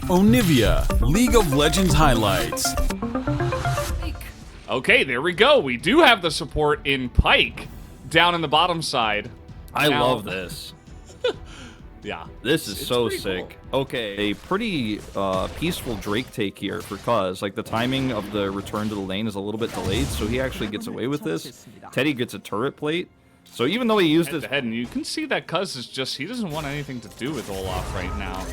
Onivia, League of Legends highlights. Okay, there we go. We do have the support in Pyke down in the bottom side. I love this. Yeah. This is so pretty sick. Cool. Okay, a pretty peaceful Drake take here for Cuz. Like, the timing of the return to the lane is a little bit delayed, so he actually gets away with this. Teddy gets a turret plate. So even though he used his head, and you can see that Cuz is just, he doesn't want anything to do with Olaf right now.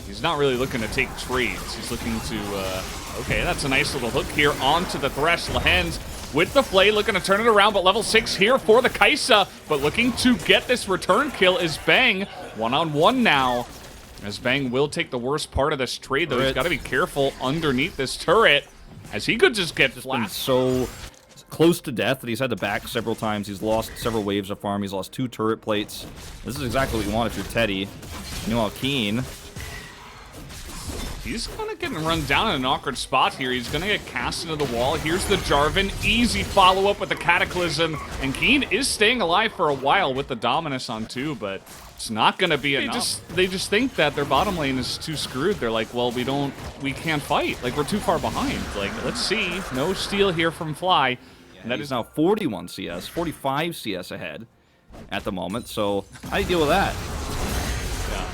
He's not really looking to take trades. He's looking to, okay, that's a nice little hook here onto the Thresh. Lehens with the Flay, looking to turn it around, but level 6 here for the Kai'Sa. But looking to get this return kill is Bang. One-on-one now. As Bang will take the worst part of this trade, though. He's got to be careful underneath this turret, as he could just get flashed. So close to death that he's had to back several times. He's lost several waves of farm. He's lost 2 turret plates. This is exactly what you want if you're Teddy. Meanwhile, Keen, he's kind of getting run down in an awkward spot here. He's going to get cast into the wall. Here's the Jarvan. Easy follow-up with the Cataclysm. And Keen is staying alive for a while with the Dominus on 2, but it's not going to be enough. They just think that their bottom lane is too screwed. They're like, well, we can't fight. Like, we're too far behind. Like, let's see. No steal here from Fly. And that is now 41 CS, 45 CS ahead at the moment. So how do you deal with that?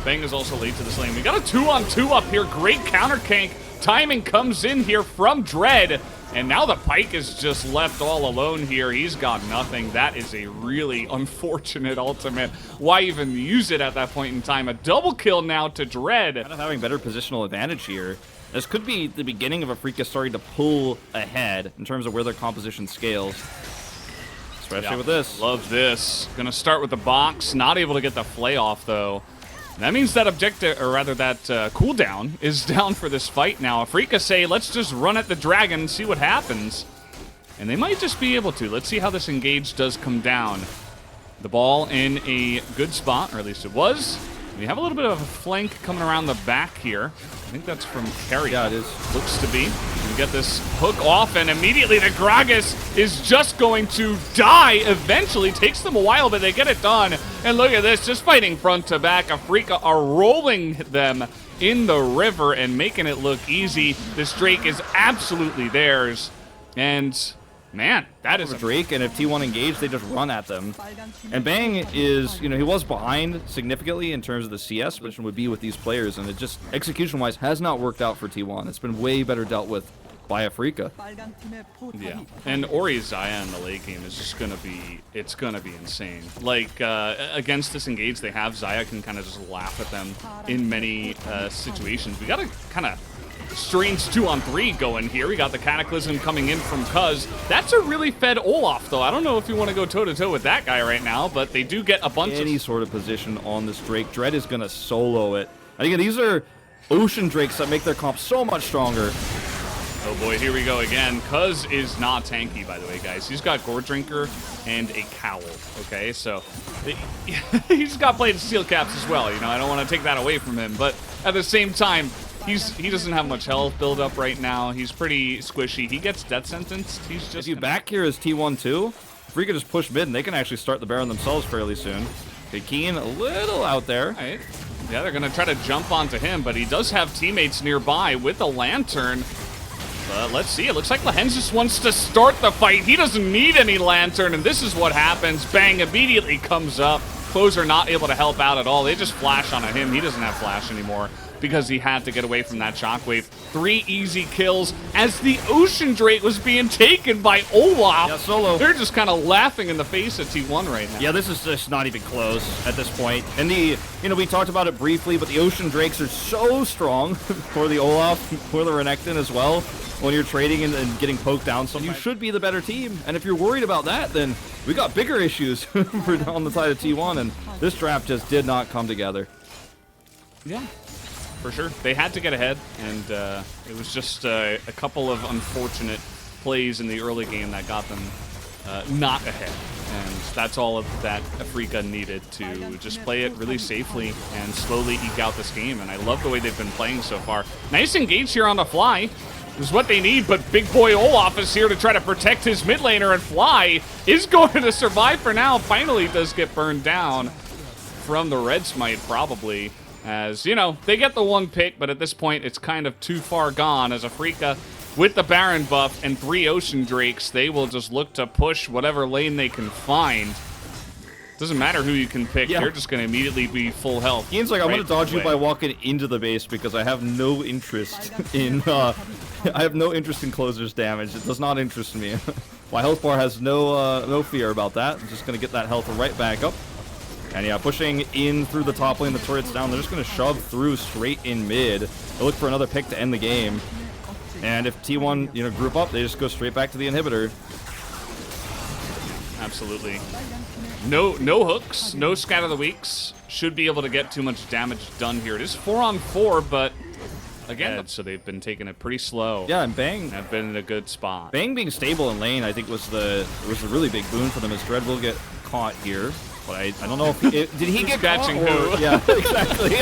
Bang is also late to this lane. We got a 2-on-2 up here. Great counter gank. Timing comes in here from Dread. And now the Pyke is just left all alone here. He's got nothing. That is a really unfortunate ultimate. Why even use it at that point in time? A double kill now to Dread. Kind of having better positional advantage here. This could be the beginning of Afreeca starting to pull ahead in terms of where their composition scales. Especially with this. Love this. Gonna start with the box. Not able to get the Flay off, though. That means that objective, or rather that cooldown is down for this fight now. Afreeca say, let's just run at the dragon and see what happens. And they might just be able to. Let's see how this engage does come down. The ball in a good spot, or at least it was. We have a little bit of a flank coming around the back here. I think that's from Carry. Yeah, it is. Looks to be. We get this hook off, and immediately the Gragas is just going to die eventually. Takes them a while, but they get it done. And look at this, just fighting front to back. Afreeca are rolling them in the river and making it look easy. This Drake is absolutely theirs. And man, that is a Drake, and if T1 engage, they just run at them. And Bang is, you know, he was behind significantly in terms of the CS, which would be with these players, and it just, execution-wise, has not worked out for T1. It's been way better dealt with by Afreeca. Yeah, and Ori's Xayah in the late game is just gonna be, it's gonna be insane. Like, against this engage they have, Xayah can kind of just laugh at them in many situations. We gotta kind of strange 2-on-3 going here. We got the Cataclysm coming in from Cuz. That's a really fed Olaf, though. I don't know if you want to go toe-to-toe with that guy right now, but they do get a bunch of... Any sort of position on this Drake. Dread is going to solo it. And again, these are Ocean Drakes that make their comp so much stronger. Oh boy, here we go again. Cuz is not tanky, by the way, guys. He's got Gore Drinker and a Cowl, okay? So, he's got Blade Steel Caps as well, you know? I don't want to take that away from him, but at the same time, he doesn't have much health build up right now. He's pretty squishy. He gets death sentenced. He's just... If you back here as T1 too, Afreeca just push mid, and they can actually start the Baron themselves fairly soon. Okay, Keen a little out there. Right. Yeah, they're going to try to jump onto him, but he does have teammates nearby with a Lantern. But let's see. It looks like Lehens just wants to start the fight. He doesn't need any Lantern, and this is what happens. Bang immediately comes up. Foes are not able to help out at all. They just flash onto him. He doesn't have flash anymore, because he had to get away from that shockwave. 3 easy kills as the Ocean Drake was being taken by Olaf. Yeah, solo. They're just kind of laughing in the face at T1 right now. Yeah, this is just not even close at this point. And you know, we talked about it briefly, but the Ocean Drakes are so strong for the Olaf, for the Renekton as well. When you're trading and getting poked down, so you should be the better team. And if you're worried about that, then we got bigger issues on the side of T1, and this draft just did not come together. Yeah. For sure. They had to get ahead, and it was just a couple of unfortunate plays in the early game that got them not ahead. And that's all that Afreeca needed to just play it really safely and slowly eke out this game. And I love the way they've been playing so far. Nice engage here on the Fly. Is what they need, but big boy Olaf is here to try to protect his mid laner, and Fly is going to survive for now. Finally does get burned down from the red smite, probably. As, you know, they get the 1 pick, but at this point, it's kind of too far gone. As Afreeca, with the Baron buff and 3 Ocean Drakes, they will just look to push whatever lane they can find. Doesn't matter who you can pick, they're just going to immediately be full health. Ian's like, I'm going to dodge you by walking into the base because I have no interest in, I have no interest in closer's damage. It does not interest me. My health bar has no fear about that. I'm just going to get that health right back up. And yeah, pushing in through the top lane, the turret's down. They're just going to shove through straight in mid. They look for another pick to end the game. And if T1, you know, group up, they just go straight back to the inhibitor. Absolutely. No hooks, no scatter the weaks. Should be able to get too much damage done here. It is 4-on-4, but again, so they've been taking it pretty slow. Yeah, and Bang have been in a good spot. Bang being stable in lane, I think, was a really big boon for them. As Dread will get caught here, but I don't know if did he get catching caught, who? Yeah, exactly.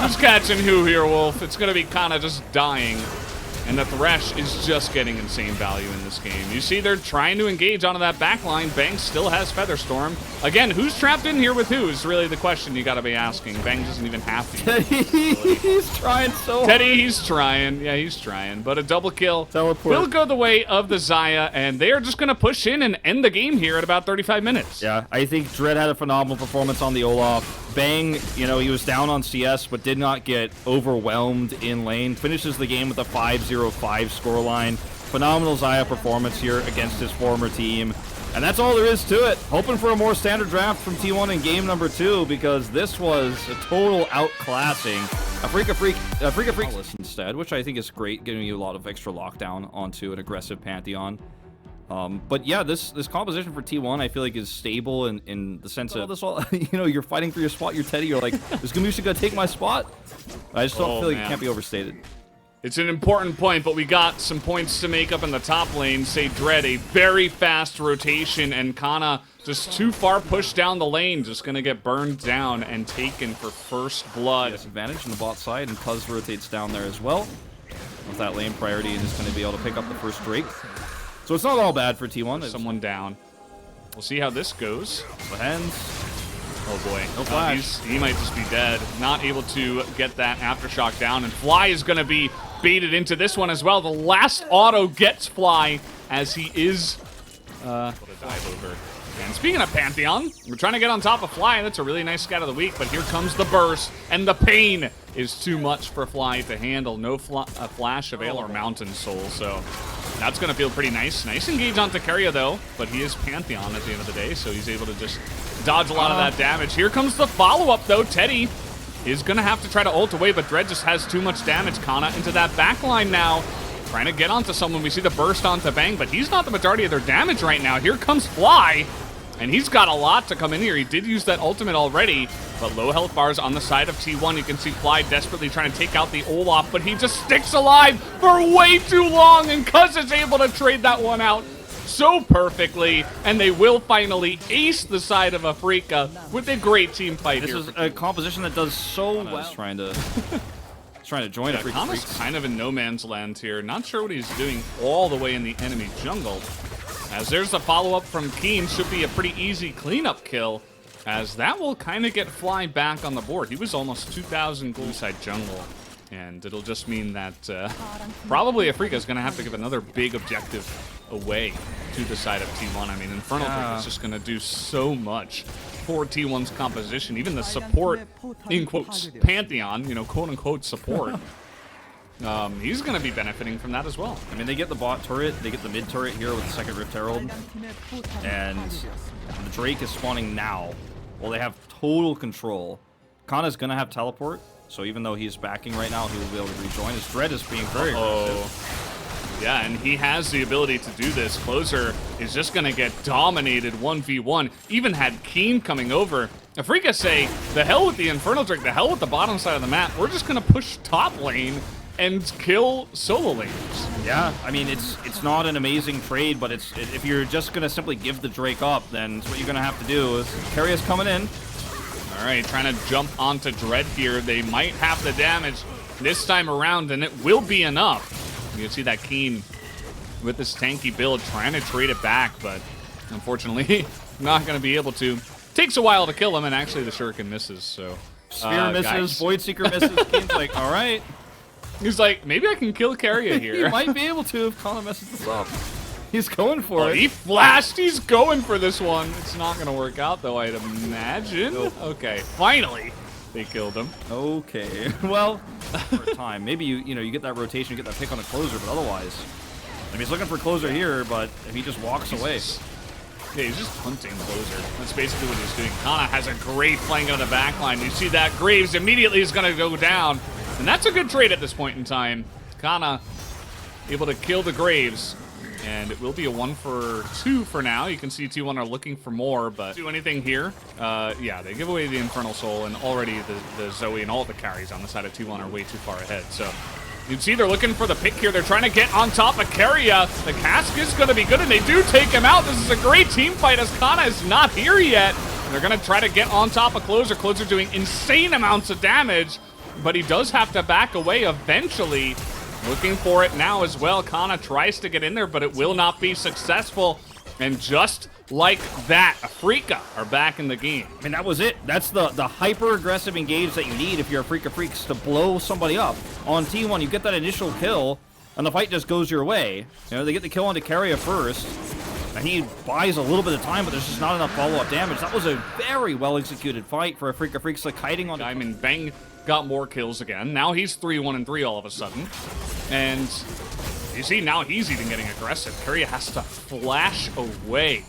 Who's catching who here, Wolf? It's gonna be kind of just dying. And the Thresh is just getting insane value in this game. You see they're trying to engage onto that backline. Bang still has Featherstorm. Again, who's trapped in here with who is really the question you gotta be asking. Bang doesn't even have to. Teddy, he's trying so hard. Teddy, he's trying. Yeah, he's trying. But a double kill Teleport will go the way of the Xayah, and they are just gonna push in and end the game here at about 35 minutes. Yeah, I think Dread had a phenomenal performance on the Olaf. Bang, you know, he was down on CS, but did not get overwhelmed in lane. Finishes the game with a 5-0-5 scoreline. Phenomenal Xayah performance here against his former team. And that's all there is to it. Hoping for a more standard draft from T1 in game number 2, because this was a total outclassing. Afreeca Freecs instead, which I think is great, giving you a lot of extra lockdown onto an aggressive Pantheon. But yeah, this composition for T1 I feel like is stable in the sense of you know, you're fighting for your spot, you're Teddy, you're like, is Gamusha gonna take my spot? I just don't feel like it can't be overstated. It's an important point, but we got some points to make up in the top lane. Say Dread, a very fast rotation, and Kana just too far pushed down the lane, just gonna get burned down and taken for first blood. Advantage on the bot side, and Cuz rotates down there as well. With that lane priority, he's just gonna be able to pick up the first Drake. So it's not all bad for T1. Someone down. We'll see how this goes. The hands. Oh boy. No flash. He might just be dead. Not able to get that aftershock down. And Fly is going to be baited into this one as well. The last auto gets Fly as he is able to dive over. And speaking of Pantheon, we're trying to get on top of Fly, and that's a really nice scat of the week, but here comes the burst, and the pain is too much for Fly to handle. No flash avail or Mountain Soul, so that's going to feel pretty nice. Nice engage on Takaria, though, but he is Pantheon at the end of the day, so he's able to just dodge a lot of that damage. Here comes the follow-up, though. Teddy is going to have to try to ult away, but Dread just has too much damage. Kana into that backline now. Trying to get onto someone. We see the burst onto Bang, but he's not the majority of their damage right now. Here comes Fly, and he's got a lot to come in here. He did use that ultimate already, but low health bars on the side of T1. You can see Fly desperately trying to take out the Olaf, but he just sticks alive for way too long, and Cuz is able to trade that one out so perfectly, and they will finally ace the side of Afreeca with a great team fight here. This is a composition that does so well. Trying to join Afreeca Kana's Freecs. kind of in no man's land here. Not sure what he's doing all the way in the enemy jungle. As there's the follow-up from Keen, should be a pretty easy cleanup kill, as that will kind of get Fly back on the board. He was almost 2,000 gold side jungle, and it'll just mean that probably Afreeca is going to have to give another big objective away to the side of T1. I mean, Infernal Drake is just going to do so much for T1's composition. Even the support, in quotes, Pantheon, you know, quote-unquote support. He's going to be benefiting from that as well. I mean, they get the bot turret, they get the mid turret here with the second Rift Herald, and the Drake is spawning now. Well, they have total control. Kana's going to have teleport, so even though he's backing right now, he will be able to rejoin. His Dread is being very aggressive. Yeah, and he has the ability to do this. Closer is just going to get dominated 1v1. Even had Keen coming over. Afreeca say, the hell with the Infernal Drake, the hell with the bottom side of the map. We're just going to push top lane and kill solo laners. Yeah, I mean, it's not an amazing trade, but if you're just going to simply give the Drake up, then what you're going to have to do is Takaria coming in. All right, trying to jump onto Dread here. They might have the damage this time around, and it will be enough. You can see that Keen with this tanky build trying to trade it back, but unfortunately not going to be able to. Takes a while to kill him, and actually the Shuriken misses, so Sphere misses, guys. Void Seeker misses. Keen's like, all right. He's like, maybe I can kill Keria here. He might be able to if Kana messes this up. He's going for it. He flashed. He's going for this one. It's not going to work out, though, I'd imagine. Nope. Okay, finally, they killed him. Okay, well, for a time. Maybe you get that rotation, you get that pick on a closer, but otherwise, I mean, he's looking for closer here, but if he just walks away. Yeah, he's just hunting closer. That's basically what he's doing. Kana has a great flank on the back line. You see that Graves immediately is going to go down, and that's a good trade at this point in time. Kana able to kill the Graves. And it will be a 1-for-2 for now. You can see T1 are looking for more, but do anything here? Yeah, they give away the Infernal Soul, and already the Zoe and all the carries on the side of T1 are way too far ahead. So you can see they're looking for the pick here. They're trying to get on top of Keria. The cask is going to be good, and they do take him out. This is a great team fight as Kana is not here yet. They're going to try to get on top of Closer. Closer doing insane amounts of damage, but he does have to back away eventually. Looking for it now as well. Kana tries to get in there, but it will not be successful. And just like that, Afreeca are back in the game. I mean, that was it. That's the hyper-aggressive engage that you need if you're Afreeca Freecs to blow somebody up. On T1, you get that initial kill, and the fight just goes your way. You know, they get the kill onto Keria first, and he buys a little bit of time, but there's just not enough follow-up damage. That was a very well-executed fight for Afreeca Freecs, like kiting on... I mean, Bang got more kills again. Now he's 3-1-3 all of a sudden. And you see, now he's even getting aggressive. Keria has to flash away.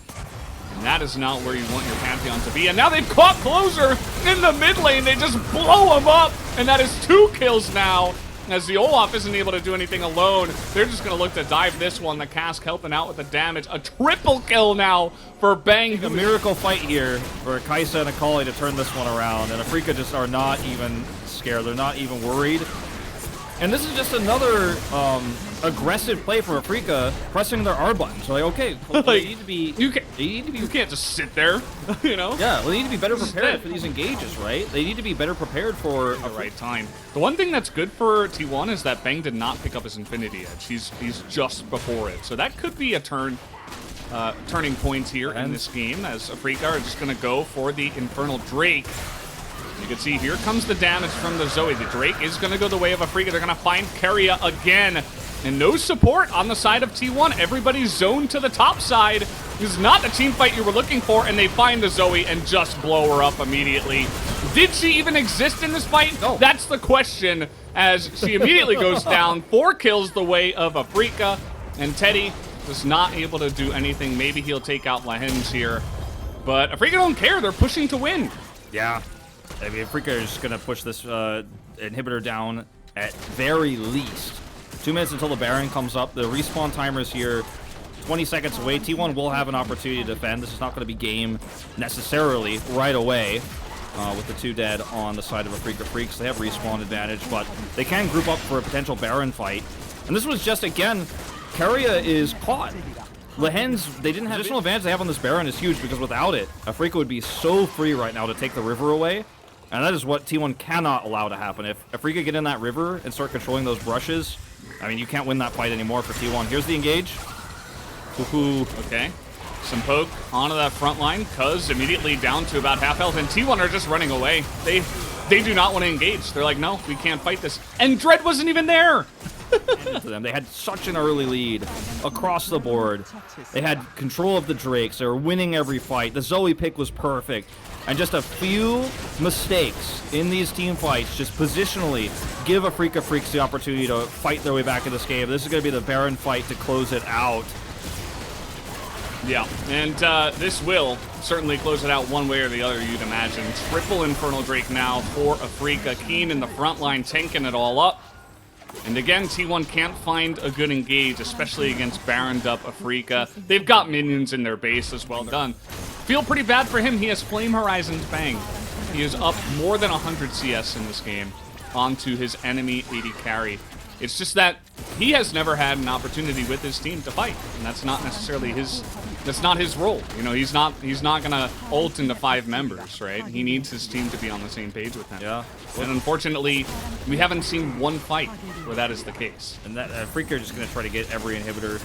And that is not where you want your Pantheon to be. And now they've caught Closer in the mid lane. They just blow him up. And that is 2 kills now. As the Olaf isn't able to do anything alone, they're just going to look to dive this one. The cask helping out with the damage. A triple kill now for Bang. A miracle fight here for Kaisa and Akali to turn this one around. And Afreeca just are not even scared. They're not even worried. And this is just another aggressive play from Afreeca, pressing their R button. So like, okay, they need to be. You can't just sit there, you know. Yeah, well, they need to be better prepared for these engages, right? They need to be better prepared for the right time. The one thing that's good for T1 is that Bang did not pick up his Infinity Edge. He's just before it, so that could be a turning point here in this game, as Afreeca are just going to go for the Infernal Drake. You can see here comes the damage from the Zoe. The Drake is going to go the way of Afreeca. They're going to find Keria again. And no support on the side of T1. Everybody's zoned to the top side. This is not the team fight you were looking for, and they find the Zoe and just blow her up immediately. Did she even exist in this fight? No. That's the question, as she immediately goes down. 4 kills the way of Afreeca, and Teddy was not able to do anything. Maybe he'll take out Lahens here. But Afreeca don't care. They're pushing to win. Yeah. I mean, Afreeca is going to push this inhibitor down at very least. 2 minutes until the Baron comes up. The respawn timer is here 20 seconds away. T1 will have an opportunity to defend. This is not going to be game necessarily right away with the 2 dead on the side of Afreeca Freecs. They have respawn advantage, but they can group up for a potential Baron fight. And this was just, again, Keria is caught. Lahens, they didn't have additional advantage they have on this Baron is huge because without it, Afreeca would be so free right now to take the river away. And that is what T1 cannot allow to happen. If Afreeca get in that river and start controlling those brushes, I mean, you can't win that fight anymore for T1. Here's the engage. Okay. Some poke onto that front line. Cuz immediately down to about half health, and T1 are just running away. They do not want to engage. They're like, no, we can't fight this. And Dread wasn't even there. To them. They had such an early lead across the board. They had control of the Drakes. They were winning every fight. The Zoe pick was perfect. And just a few mistakes in these team fights, just positionally, give Afreeca Freecs the opportunity to fight their way back in this game. This is going to be the Baron fight to close it out. Yeah, and this will certainly close it out one way or the other, you'd imagine. Triple Infernal Drake now for Afreeca. Keen in the front line, tanking it all up. And again, T1 can't find a good engage, especially against Baroned up Afreeca. They've got minions in their base as well done. Feel pretty bad for him. He has Flame Horizons Bang. He is up more than 100 CS in this game onto his enemy AD carry. It's just that he has never had an opportunity with his team to fight, and that's not necessarily his. That's not his role. You know, he's not gonna ult into 5 members, right? He needs his team to be on the same page with him. Yeah. And unfortunately, we haven't seen one fight where that is the case. And that Afreeca are just gonna try to get every inhibitor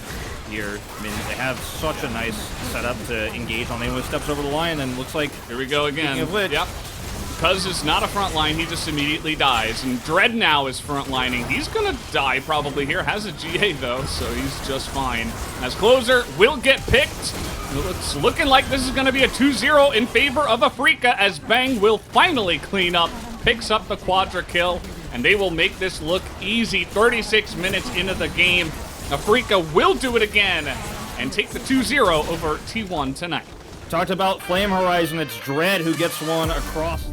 here. I mean, they have such a nice setup to engage on anyone who steps over the line, and looks like here we go again. Yep. because it's not a front line, he just immediately dies. And Dread now is front lining. He's gonna die probably here. Has a GA though, so he's just fine. As closer will get picked. It's looking like this is gonna be a 2-0 in favor of Afreeca, as Bang will finally clean up, picks up the quadra kill, and they will make this look easy. 36 minutes into the game, Afreeca will do it again and take the 2-0 over T1 tonight. Talked about Flame Horizon, it's Dread who gets one across.